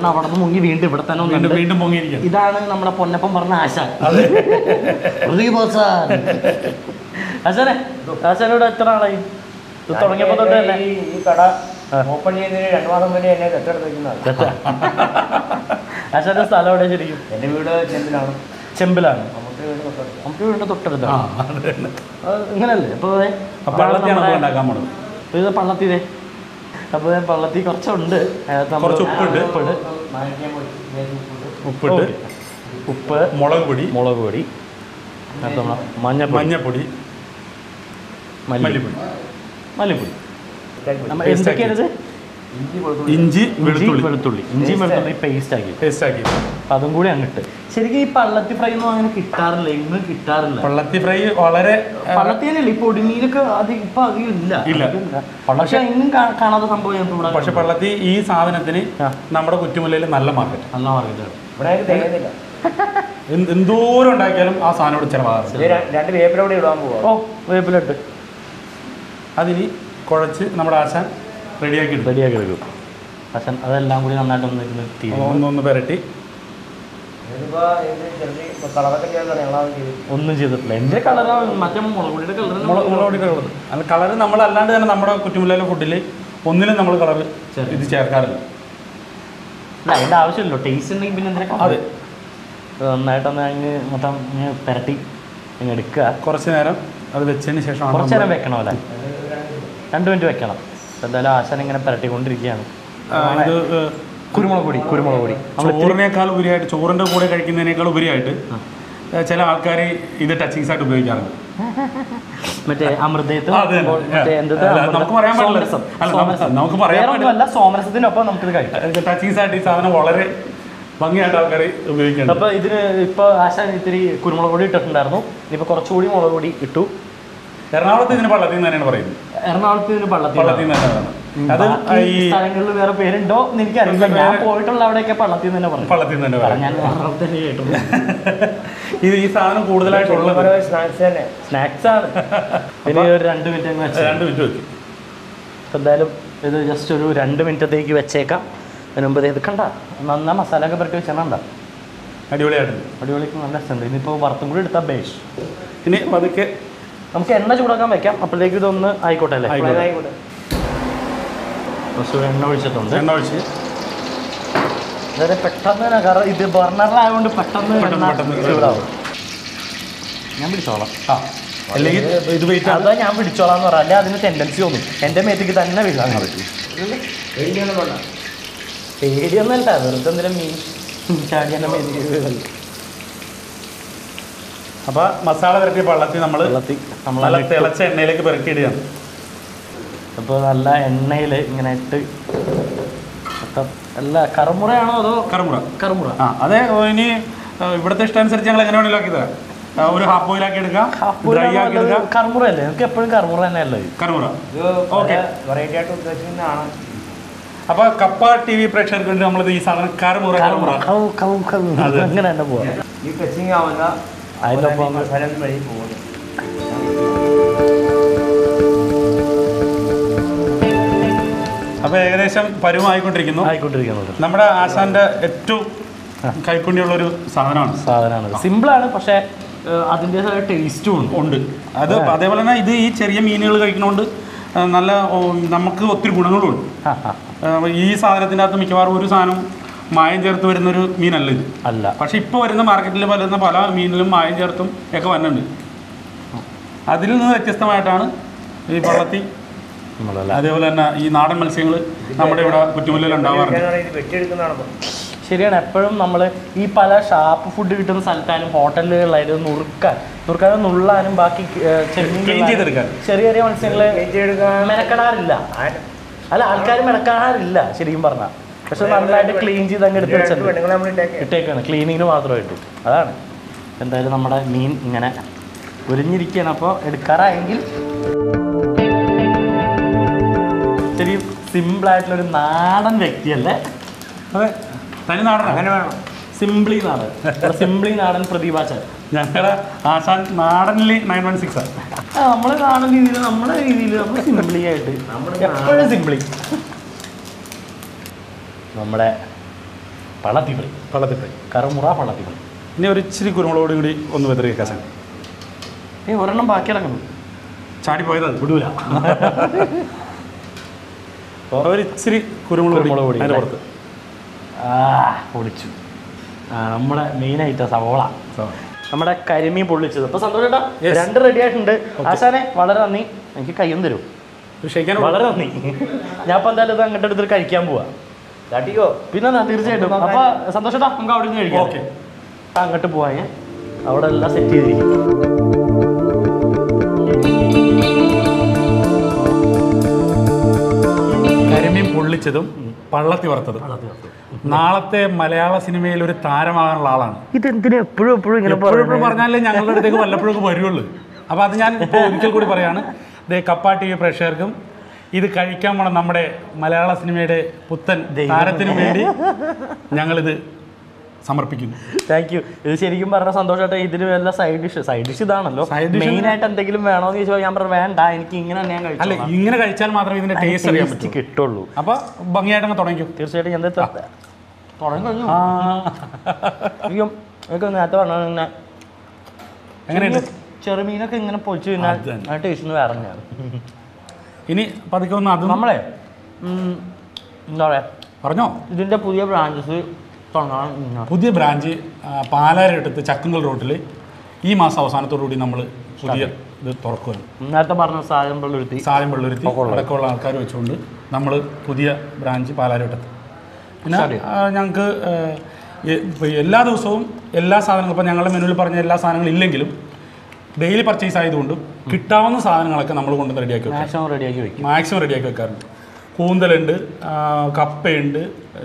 ചേട്ടൻ അവിടെ നിന്ന് മുങ്ങി വീണ്ടും ഇവിടെ തന്നെ വീണ്ടും പൊങ്ങിയിരിക്കും. ഇതാണ് നമ്മുടെ പൊന്നപ്പം പറഞ്ഞ ആശാൻ. ആശാനെ, ആശാനോട് എത്ര ആളായി തുടങ്ങിയപ്പോ തൊട്ട് തന്നെ? ഈ കട ഓപ്പൺ ചെയ്യുന്നതിന് 2 മാസം മുന്നേ എന്നെ ദത്തെടുത്ത് വെക്കുന്നതാണ്. ആശാന്റെ സ്ഥലം എവിടെ ശരിക്കും? എൻ്റെ വീട് ചെമ്പിലാണ്. ചെമ്പിലാണ്. നമുക്ക് വീടിന്റെ തൊട്ടടുത്താണ്. ഇങ്ങനല്ലേ? അപ്പൊ ഇത് പള്ളത്തിതേ. അപ്പൊ പള്ളത്തി കുറച്ചുണ്ട്. ഉപ്പിട്ട് ഉപ്പ്, മുളക് പൊടി, മഞ്ഞപ്പൊടി, മല്ലിപ്പൊടി, എന്തൊക്കെയാണിത്? ഇഞ്ചി വെളുത്തുള്ളി പേസ്റ്റ് ആക്കി അതും കൂടി അങ്ങിട്ട്. ശരിക്കും ഈ പള്ളത്തി ഫ്രൈ ഒന്നും അങ്ങനെ കിട്ടാറില്ല, എങ്ങും കിട്ടാറില്ല. പള്ളത്തി ഫ്രൈ വളരെ പള്ളത്തിയല്ലേ ഈ പൊടിമീനൊക്കെ ഇപ്പൊ അധികം ഇല്ല. പക്ഷെ എങ്ങും കാണാത്ത സംഭവം. പക്ഷെ പള്ളത്തി ഈ സാധനത്തിന് നമ്മുടെ കുറ്റുമലയിൽ നല്ല മാർക്കറ്റാണ്. ഇവിടെ എന്തോരം ഉണ്ടാക്കിയാലും ആ സാധനം ഇവിടെ ചിലവാകാറുണ്ട്. 2 വേപ്പില കൂടി ഇടാൻ പോവാ. വേപ്പിലിട്ട് അതിന് കുഴച്ച് നമ്മുടെ ആശാൻ റെഡിയാക്കി എടുക്കും. ആശാൻ അതെല്ലാം കൂടി നന്നായിട്ട് ഒന്ന് പെരട്ടി. ഒന്നും ചെയ്തിട്ടില്ല. എന്റെ കളറാ മറ്റേ മുളകുപൊടിയുടെ കളർ. അല്ല, കളർ നമ്മൾ അല്ലാണ്ട് തന്നെ നമ്മുടെ കുറ്റുമലയിലെ ഫുഡിൽ ഒന്നിലും നമ്മൾ കളർ ഇത് ചേർക്കാറില്ല. അതിന്റെ ആവശ്യമില്ലല്ലോ. ടേസ്റ്റ് ഉണ്ടെങ്കിൽ പിന്നെ എന്തിനാ? അതെ, നന്നായിട്ടൊന്ന് മൊത്തം പെരട്ടി എടുക്കുക. കുറച്ച് നേരം അത് വെച്ചതിന് ശേഷം കുറച്ച് നേരം വെക്കണം അല്ലേ? 2 മിനിറ്റ് വെക്കണം. എന്തായാലും ആശാൻ ഇങ്ങനെ പെരട്ടിക്കൊണ്ടിരിക്കുകയാണ്. ഇത് കുരുമുളക് പൊടി ചോറിനേക്കാൾ ഉപരിയായിട്ട്, ചോറിൻ്റെ കൂടെ കഴിക്കുന്നതിനേക്കാൾ ഉപരിയായിട്ട് ചില ആൾക്കാർ ഇത് ടച്ചിങ്സ് ആയിട്ട് ഉപയോഗിക്കാറുണ്ട്. മറ്റേ അമൃതയത്ത് സോമരസത്തിനൊപ്പം നമുക്കിത് കഴിക്കാം. ടച്ചിങ്സ് ആയിട്ട് ഈ സാധനം വളരെ ഭംഗിയായിട്ട് ആൾക്കാർ ഉപയോഗിക്കുന്നുണ്ട്. അപ്പോൾ ഇതിന് ഇപ്പോൾ ആശാൻ ഇത്തിരി കുരുമുളക് പൊടി ഇട്ടിട്ടുണ്ടായിരുന്നു. ഇനിയിപ്പോൾ കുറച്ചുകൂടി മുളക് പൊടി ഇട്ടു. എറണാകുളത്ത് ഇതിന് പള്ളത്തിൽ നിന്ന് തന്നെയാണ് പറയുന്നത്. എറണാകുളത്ത് ഇതിന് പള്ളത്തിൽ തന്നെയാണ്. അത് ഈ സ്ഥലങ്ങളിൽ വേറെ പേരുണ്ടോ എന്ന് എനിക്കറിയില്ല. ഞാൻ പോയിട്ടുള്ള അവിടെയൊക്കെ പള്ളത്തിൽ തന്നെ പറഞ്ഞു. പള്ളത്തിൽ തന്നെ പറയാം. ഞാൻ എറണാകുളത്ത് തന്നെ കേട്ടിട്ടുണ്ട്. ഇത് ഈ സാധനം കൂടുതലായിട്ടുള്ളത് സ്നാക്സ് ആണ്. ഇനി ഒരു 2 മിനിറ്റ് അങ്ങ് വെച്ച് 2 മിനിറ്റ് വെക്കും. എന്തായാലും ഇത് ജസ്റ്റ് ഒരു 2 മിനിറ്റത്തേക്ക് വെച്ചേക്കാം. അതിന് മുമ്പ് ഇത് കണ്ട നന്നാ മസാല ഒക്കെ പുരട്ടി വെച്ചാൽ അടിപൊളിക്ക് നല്ല രസമുണ്ട്. ഇനിയിപ്പോൾ വറുത്തും കൂടി എടുത്താൽ ബേഷ്. ഇനി പതുക്കെ നമുക്ക് എണ്ണ ചൂടാക്കാൻ വെക്കാം. അപ്പോഴത്തേക്ക് ഇതൊന്ന് ആയിക്കോട്ടെ അല്ലേ? എണ്ണ ഒഴിച്ചിട്ടുണ്ട്. എണ്ണ ഒഴിച്ച് അതായത് പെട്ടെന്ന്, കാരണം ഇത് ബർണറിലായതുകൊണ്ട് പെട്ടെന്ന് ചൂടാവും. ഞാൻ പിടിച്ചോളാം. അല്ലെങ്കിൽ ഇത് വെയിറ്റ് അതാ ഞാൻ പിടിച്ചോളാം എന്ന് പറയാം. അല്ലെ അതിന് ടെൻഡൻസി തോന്നും എൻ്റെ മേത്തേക്ക് തന്നെ വീഴാൻ. പേടിയൊന്നുമല്ല, വെറുതെ എന്തെങ്കിലും മീൻ ചാടി എൻ്റെ മേത്തേക്ക് വീഴല്ല. അപ്പോൾ മസാല പുരട്ടിയ പള്ളത്തി നമ്മൾ നല്ല തിളച്ച എണ്ണയിലേക്ക് പുരട്ടിയിടുകയാണ്. അപ്പോൾ നല്ല എണ്ണയിൽ ഇങ്ങനെ ഇട്ട് അല്ല കറുമുറയാണോ അതോ? കറുമുറ. അതെ. ഇനി ഇവിടുത്തെ ഇഷ്ടമനുസരിച്ച് ഞങ്ങൾ എങ്ങനെ വേണമെങ്കിലും ആക്കി തരാം. ഒരു ഹാഫ് ബോയിലാക്കി എടുക്കാം, ഡ്രൈ ആക്കി എടുക്കാം. കറുമുറ അല്ലേ? നമുക്ക് എപ്പോഴും കറുമുറ തന്നെയല്ലേ? കറുമുറ ഓക്കെ, വെറൈറ്റി ആയിട്ട് ഉദ്ദേശിക്കുന്നതാണ്. അപ്പോൾ കപ്പ TV പ്രേക്ഷകർക്ക് വേണ്ടി നമ്മളിത് ഈ സാധനം കറുമുറ അങ്ങനെ തന്നെ പോവാം. ഈ ടച്ചിങ് ആവില്ല, അതിനൊപ്പം വഴി പോകുന്നു. അപ്പോൾ ഏകദേശം പരുവമായിക്കൊണ്ടിരിക്കുന്നു. നമ്മുടെ ആശാന്റെ ഏറ്റവും കൈപ്പുണ്യമുള്ളൊരു സാധനമാണ്. സിമ്പിളാണ്, പക്ഷേ അതിൻ്റെതായ ടേസ്റ്റും ഉണ്ട്. അത് അതേപോലെ തന്നെ ഇത് ഈ ചെറിയ മീനുകൾ കഴിക്കുന്നതുകൊണ്ട് നല്ല നമുക്ക് ഒത്തിരി ഗുണങ്ങളും ഉണ്ട്. ഈ സാധനത്തിൻ്റെ അകത്ത് മിക്കവാറും ഒരു സാധനം മായം ചേർത്ത് വരുന്നൊരു മീനല്ല ഇത്. അല്ല. പക്ഷെ ഇപ്പോൾ വരുന്ന മാർക്കറ്റിൽ വരുന്ന പല മീനിലും മായം ചേർത്തും ഒക്കെ വരുന്നുണ്ട്. അതിൽ നിന്ന് വ്യത്യസ്തമായിട്ടാണ് ഈ പള്ളത്തി, അതേപോലെ തന്നെ ഈ നാടൻ മത്സ്യങ്ങൾ നമ്മുടെ ഇവിടെ കുറ്റുമലയിൽ ഉണ്ടാവാറുണ്ട്. ശരിയാണ്. എപ്പോഴും നമ്മൾ ഈ പല ഷാപ്പ് ഫുഡ് കിട്ടുന്ന സ്ഥലത്തായാലും ഹോട്ടലുകളിലായാലും നുറുക്കാനും നുള്ളാനും ബാക്കി ചെറിയ ചെറിയ മത്സ്യങ്ങളെ മെനക്കെടാറില്ല. അല്ല, ആൾക്കാർ മെനക്കെടാറില്ല ശരിക്കും പറഞ്ഞാൽ. പക്ഷെ നന്നായിട്ട് ക്ലീൻ ചെയ്ത് അങ്ങ് എടുത്ത് ഇട്ടേക്കാണ്, ക്ലീനിങ്ങിന് മാത്രമായിട്ടു. അതാണ്. എന്തായാലും നമ്മുടെ മീൻ ഇങ്ങനെ ഉരിഞ്ഞിരിക്കുകയാണ്. അപ്പോൾ എടുക്കാറായെങ്കിൽ ഇത്തിരി സിമ്പിളായിട്ടുള്ളൊരു നാടൻ വ്യക്തിയല്ലേ? അതെ, തനി നാടൻ. അങ്ങനെ വേണം. സിംപ്ലി നാടൻ. സിംപ്ലി നാടൻ പ്രതിഭാശൻ. ഞങ്ങളുടെ ആശാൻ നാടനിൽ 916 ആണ്. നമ്മൾ നാടൻ രീതിയിൽ, നമ്മുടെ രീതിയിൽ നമ്മൾ സിംപ്ലി ആയിട്ട് എപ്പോഴും സിംപ്ലി. നമ്മുടെ പള്ളത്തി പള്ളത്തിപ്പൈ കറുമുറ പള്ളത്തി ഇനി ഒരു ഇച്ചിരി കുരുമുളകോട് കൂടി ഒന്ന് വെതറിയേക്കാം സാർ ഒരെണ്ണം ബാക്കി ഇറങ്ങുന്നു ചാടി പോയത് അത് വിടൂല ഒരു ഇച്ചിരി കുരുമുളക് പൊടി അതിൻ്റെ പുറത്ത് പൊളിച്ചു നമ്മുടെ മെയിൻ ഐറ്റം സവോള നമ്മുടെ കരിമീൻ പൊള്ളിച്ചത് അപ്പോൾ സന്തോഷേട്ടാ 2 റെഡി ആയിട്ടുണ്ട് ആശാനെ വളരെ നന്ദി എനിക്ക് കയ്യും തരും വളരെ നന്ദി ഞാൻ ഇപ്പം എന്തായാലും ഇത് അങ്ങോട്ട് എടുത്തിട്ട് കഴിക്കാൻ പോവാ കാട്ടിക്കോ പിന്നെ തീർച്ചയായിട്ടും അപ്പോൾ സന്തോഷേട്ടാ നമുക്ക് അവിടെ നിന്ന് കഴിക്കാം ഓക്കെ അങ്ങോട്ട് പോവാൻ അവിടെ എല്ലാം സെറ്റ് ചെയ്തിരിക്കും കരിമീൻ പൊള്ളിച്ചതും പള്ളത്തി വറുത്തതും നാളത്തെ മലയാള സിനിമയിൽ ഒരു താരമാകാനുള്ള ആളാണ് ഇതെന്തിനാ എപ്പോഴും ഇങ്ങനെ എപ്പോഴും പറഞ്ഞാലേ ഞങ്ങളുടെ അടുത്തേക്ക് വല്ലപ്പോഴൊക്കെ വരുള്ളൂ അപ്പോൾ അത് ഞാൻ ഇപ്പോൾ ഒരിക്കൽ കൂടി പറയാണ് കപ്പ ടി വി പ്രേക്ഷകർക്കും ഇത് കഴിക്കാൻ പോണ നമ്മുടെ മലയാള സിനിമയുടെ പുത്തൻ താരത്തിന് വേണ്ടി ഞങ്ങളിത് സമർപ്പിക്കുന്നു. Thank you. ഇത് ശരിക്കും പറഞ്ഞ സന്തോഷമായിട്ട് ഇതിന് വല്ല സൈഡ് ഡിഷ് ഇതാണല്ലോ. മെയിനായിട്ട് എന്തെങ്കിലും വേണോന്ന് ചോദിച്ചാൽ ഞാൻ പറഞ്ഞു വേണ്ട, എനിക്ക് ഇങ്ങനെ തന്നെ ഞാൻ കഴിച്ചു. അല്ല, ഇങ്ങനെ കഴിച്ചാൽ മാത്രമേ ഇതിന്റെ ടേസ്റ്റ് അറിയാൻ പറ്റൂ, കിട്ടുള്ളൂ. അപ്പോൾ ഭംഗിയായിട്ട് അങ്ങ് തുടങ്ങിക്കും. തീർച്ചയായിട്ടും ഞാൻ തുടങ്ങി കഴിഞ്ഞു. അയ്യോ എനിക്ക് നേരത്തെ പറഞ്ഞ എങ്ങനെയുണ്ട് ചെറുമീനൊക്കെ ഇങ്ങനെ പൊളിച്ചു കഴിഞ്ഞാൽ ആ ടേസ്റ്റ് വേറെ തന്നെയാണ്. ഇനി പതുക്കെ ഒന്ന് അത് നമ്മളെ എന്താ പറയുക പറഞ്ഞോ, ഇതിൻ്റെ പുതിയ ബ്രാഞ്ചസ് പുതിയ ബ്രാഞ്ച് പാലാരടുത്ത് ചക്കുങ്കൽ റോട്ടിൽ ഈ മാസം അവസാനത്തോടുകൂടി നമ്മൾ പുതിയ ഇത് തുറക്കുകയാണ്. നേരത്തെ പറഞ്ഞ സായം വെള്ളുരുത്തി അടക്കമുള്ള ആൾക്കാർ വെച്ചുകൊണ്ട് നമ്മൾ പുതിയ ബ്രാഞ്ച് പാലാരട്ടത്ത്. പിന്നെ ഞങ്ങൾക്ക് എല്ലാ ദിവസവും എല്ലാ സാധനങ്ങളും ഇപ്പോൾ ഞങ്ങളുടെ മെനുവിൽ പറഞ്ഞ എല്ലാ സാധനങ്ങളും ഇല്ലെങ്കിലും ഡെയിലി പർച്ചേസ് ആയതുകൊണ്ടും കിട്ടാവുന്ന സാധനങ്ങളൊക്കെ നമ്മൾ കൊണ്ട് റെഡിയാക്കി മാക്സിമം റെഡിയാക്കി വെക്കാറുണ്ട്. കൂന്തലുണ്ട്, കപ്പയുണ്ട്,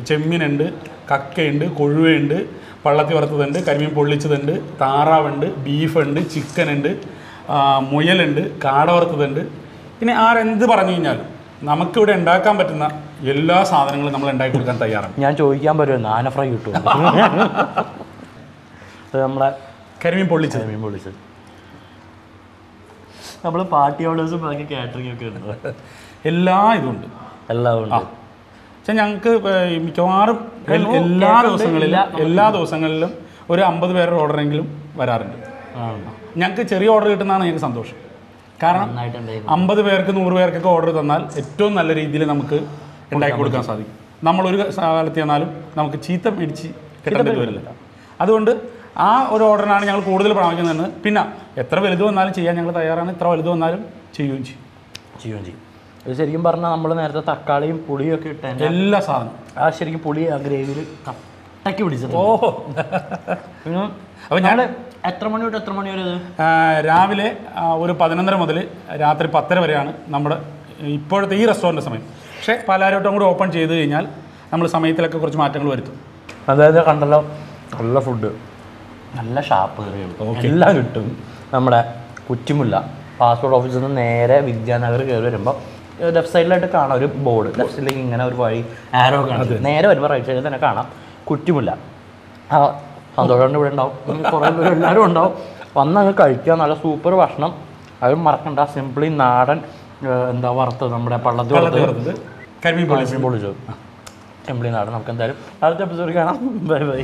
ചെമ്മീനുണ്ട്, കക്കയുണ്ട്, കൊഴുവയുണ്ട്, പള്ളത്തി വറുത്തതുണ്ട്, കരിമീൻ പൊള്ളിച്ചതുണ്ട്, താറാവുണ്ട്, ബീഫുണ്ട്, ചിക്കനുണ്ട്, മുയലുണ്ട്, കാട വറുത്തതുണ്ട്. പിന്നെ ആരെന്ത് പറഞ്ഞു കഴിഞ്ഞാലും നമുക്കിവിടെ ഉണ്ടാക്കാൻ പറ്റുന്ന എല്ലാ സാധനങ്ങളും നമ്മൾ ഉണ്ടാക്കി കൊടുക്കാൻ തയ്യാറാണ്. ഞാൻ ചോദിക്കാൻ പറ്റുമോ ആന ഫ്രൈ കിട്ടും? നമ്മളെ കരിമീൻ പൊള്ളിച്ചത് നമ്മൾ പാർട്ടി ഓർഡേഴ്സും ബാക്കി കാറ്ററിംഗ് ഒക്കെ ഉണ്ട്. എല്ലാം ഇതുണ്ട്, എല്ലാം ഉണ്ട്. പക്ഷെ ഞങ്ങൾക്ക് മിക്കവാറും എല്ലാ ദിവസങ്ങളിലും ഒരു 50 പേരുടെ ഓർഡറെങ്കിലും വരാറുണ്ട്. ഞങ്ങൾക്ക് ചെറിയ ഓർഡർ കിട്ടുന്നതാണ് എനിക്ക് സന്തോഷം. കാരണം 50 പേർക്ക് 100 പേർക്കൊക്കെ ഓർഡർ തന്നാൽ ഏറ്റവും നല്ല രീതിയിൽ നമുക്ക് ഉണ്ടാക്കി കൊടുക്കാൻ സാധിക്കും. നമ്മളൊരു കാലത്ത് ചെന്നാലും നമുക്ക് ചീത്ത മേടിച്ച് കിട്ടേണ്ടി വരില്ല. അതുകൊണ്ട് ആ ഒരു ഓർഡറിനാണ് ഞങ്ങൾ കൂടുതൽ പ്രാമുഖ്യം. പിന്നെ എത്ര വലുത് വന്നാലും ചെയ്യാൻ ഞങ്ങൾ തയ്യാറാണ്. എത്ര വലുത് വന്നാലും ചെയ്യുകയും ചെയ്യും. ഇത് ശരിക്കും പറഞ്ഞാൽ നമ്മൾ നേരത്തെ തക്കാളിയും പുളിയും ഒക്കെ ഇട്ട എല്ലാ സാധനവും ആ ശരിക്കും പുളി ആ ഗ്രേവിയിൽ കട്ടക്കി പിടിച്ചത്. പിന്നെ അപ്പോൾ ഞാൻ എത്ര മണി തൊട്ട് എത്ര മണി വരെ? രാവിലെ ഒരു 11:30 മുതൽ രാത്രി 10:30 വരെയാണ് നമ്മുടെ ഇപ്പോഴത്തെ ഈ റെസ്റ്റോറൻറ്റ് സമയം. പക്ഷേ പാലാരോട്ടം കൂടി ഓപ്പൺ ചെയ്ത് കഴിഞ്ഞാൽ നമ്മൾ സമയത്തിലൊക്കെ കുറച്ച് മാറ്റങ്ങൾ വരുത്തും. അതായത് കണ്ടല്ലോ, നല്ല ഫുഡ്, നല്ല ഷാപ്പ് കറികൾ എല്ലാം കിട്ടും. നമ്മുടെ കുറ്റിമുല്ല പാസ്പോർട്ട് ഓഫീസിൽ നിന്ന് നേരെ വിദ്യാനഗർ കയറി വരുമ്പോൾ ലെഫ്റ്റ് സൈഡിലായിട്ട് കാണാം ഒരു ബോർഡ്. ലെഫ്റ്റ് സൈഡിലേക്ക് ഇങ്ങനെ ഒരു വഴി ആരോ കാണും. നേരെ വരുമ്പോൾ റൈറ്റ് സൈഡിൽ തന്നെ കാണാം കുറ്റിമുല്ല. സന്തോഷം ഇവിടെ ഉണ്ടാവും, കുറേ പേര് എല്ലാവരും ഉണ്ടാവും. വന്നങ്ങ് കഴിക്കുക, നല്ല സൂപ്പർ ഭക്ഷണം. അത് മറക്കണ്ട, സിംപ്ലി നാടൻ എന്താ വറുത്തത്, നമ്മുടെ പള്ളത്തി വറുത്തത്, കരിമീൻ പൊള്ളിച്ചത്, സിംപ്ലി നാടൻ. നമുക്ക് എന്തായാലും അടുത്ത എപ്പിസോഡ് കാണാം. Bye bye.